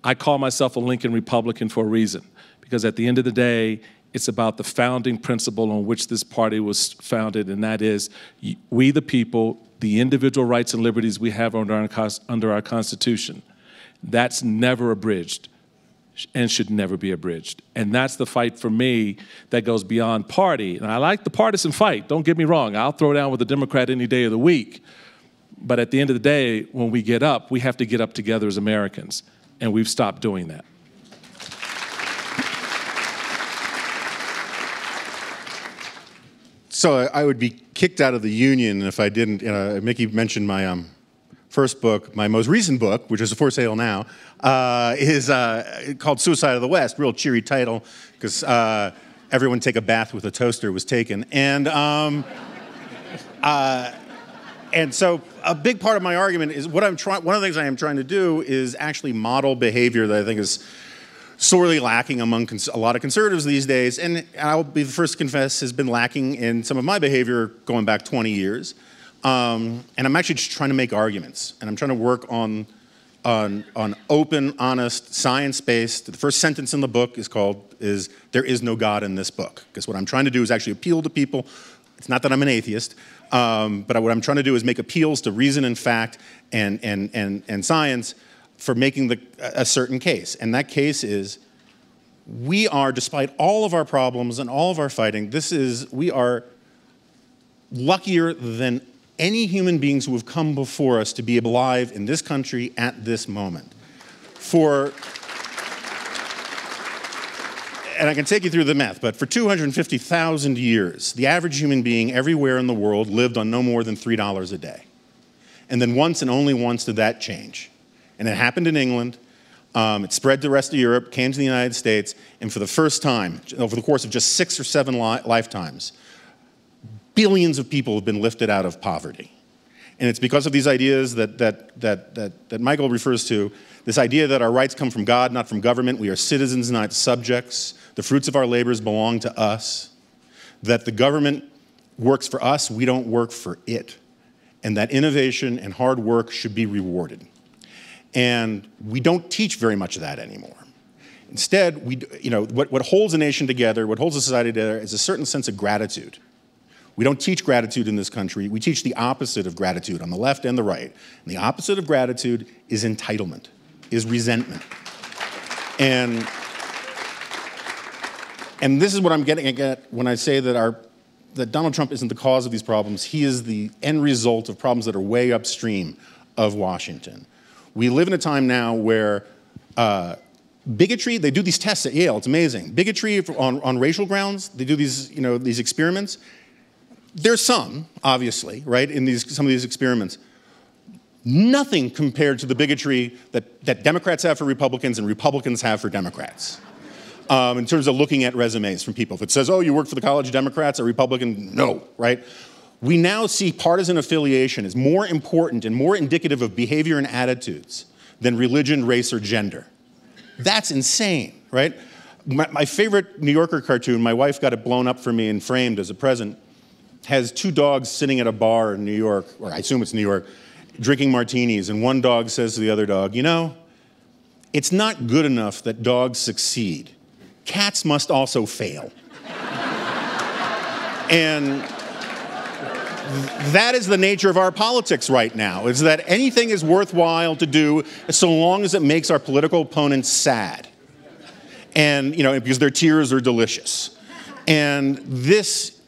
I call myself a Lincoln Republican for a reason, because at the end of the day, it's about the founding principle on which this party was founded, and that is we the people, the individual rights and liberties we have under our Constitution. That's never abridged and should never be abridged. And that's the fight for me that goes beyond party. And I like the partisan fight, don't get me wrong. I'll throw down with a Democrat any day of the week. But at the end of the day, when we get up, we have to get up together as Americans. And we've stopped doing that. So I would be kicked out of the union if I didn't. Mickey mentioned my first book. My most recent book, which is for sale now, is called Suicide of the West. Real cheery title, because everyone take a bath with a toaster was taken. And so a big part of my argument is one of the things I am trying to do is actually model behavior that I think is sorely lacking among a lot of conservatives these days, and I'll be the first to confess has been lacking in some of my behavior going back 20 years. And I'm actually just trying to make arguments, and I'm trying to work on open, honest, science-based. The first sentence in the book is there is no God in this book, because what I'm trying to do is actually appeal to people. It's not that I'm an atheist, but what I'm trying to do is make appeals to reason and fact and science for making a certain case. And that case is, we are, despite all of our problems and all of our fighting, we are luckier than any human beings who have come before us to be alive in this country at this moment. And I can take you through the math, but for 250,000 years, the average human being everywhere in the world lived on no more than $3 a day. And then once and only once did that change. And it happened in England. It spread to the rest of Europe, came to the United States, and for the first time, over the course of just 6 or 7 lifetimes, billions of people have been lifted out of poverty. And it's because of these ideas that Michael refers to, this idea that our rights come from God, not from government. We are citizens, not subjects. The fruits of our labors belong to us. That the government works for us, we don't work for it. And that innovation and hard work should be rewarded. And we don't teach very much of that anymore. Instead, what holds a nation together, what holds a society together, is a certain sense of gratitude. We don't teach gratitude in this country. We teach the opposite of gratitude on the left and the right. And the opposite of gratitude is entitlement, is resentment. And this is what I'm getting at when I say that Donald Trump isn't the cause of these problems. He is the end result of problems that are way upstream of Washington. We live in a time now where bigotry, they do these tests at Yale, it's amazing. Bigotry on racial grounds, they do these, these experiments. There's some, obviously, right, in some of these experiments. Nothing compared to the bigotry that Democrats have for Republicans and Republicans have for Democrats. In terms of looking at resumes from people. If it says, oh, you work for the College Democrats, a Republican, no, right? We now see partisan affiliation as more important and more indicative of behavior and attitudes than religion, race, or gender. That's insane, right? My favorite New Yorker cartoon, my wife got it blown up for me and framed as a present, has two dogs sitting at a bar in New York, or I assume it's New York, drinking martinis, and one dog says to the other dog, it's not good enough that dogs succeed. Cats must also fail. And that is the nature of our politics right now, is that anything is worthwhile to do so long as it makes our political opponents sad. And, because their tears are delicious. And this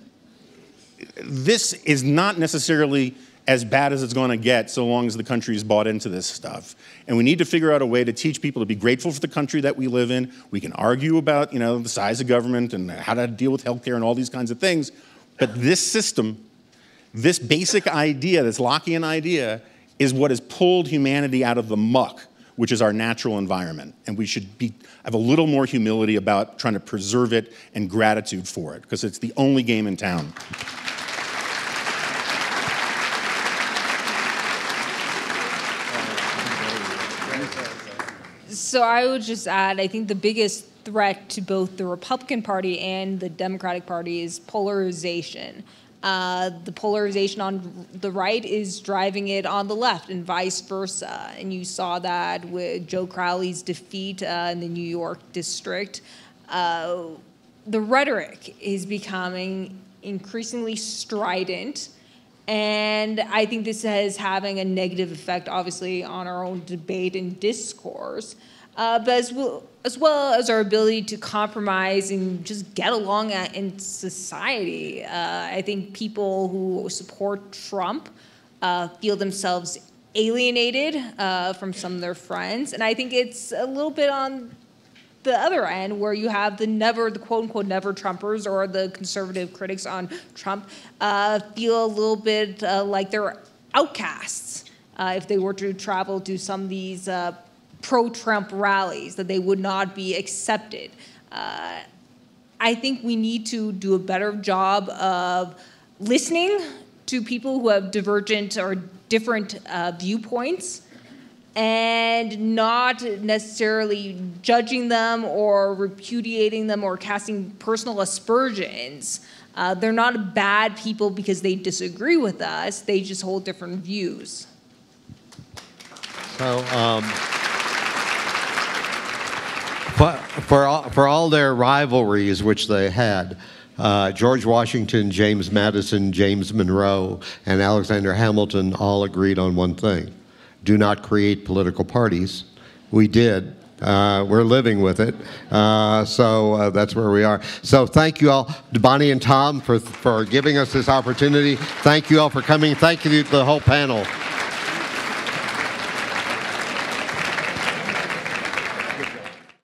is not necessarily as bad as it's going to get so long as the country is bought into this stuff. And we need to figure out a way to teach people to be grateful for the country that we live in. We can argue about, the size of government and how to deal with healthcare and all these kinds of things. But this system, this basic idea, this Lockean idea, is what has pulled humanity out of the muck, which is our natural environment. And we should have a little more humility about trying to preserve it and gratitude for it, because it's the only game in town. So I would just add, I think the biggest threat to both the Republican Party and the Democratic Party is polarization. The polarization on the right is driving it on the left and vice versa. And you saw that with Joe Crowley's defeat in the New York district. The rhetoric is becoming increasingly strident. And I think this is having a negative effect, obviously, on our own debate and discourse, but as well as our ability to compromise and just get along in society. I think people who support Trump feel themselves alienated from some of their friends, and I think it's a little bit on the other end, where you have the quote-unquote never Trumpers, or the conservative critics on Trump, feel a little bit like they're outcasts if they were to travel to some of these pro-Trump rallies, that they would not be accepted. I think we need to do a better job of listening to people who have divergent or different viewpoints, and not necessarily judging them or repudiating them or casting personal aspersions. They're not bad people because they disagree with us. They just hold different views. So, for all their rivalries, which they had, George Washington, James Madison, James Monroe, and Alexander Hamilton all agreed on one thing: do not create political parties. We did. We're living with it. So that's where we are. So thank you all, Bonnie and Tom, for giving us this opportunity. Thank you all for coming. Thank you to the whole panel.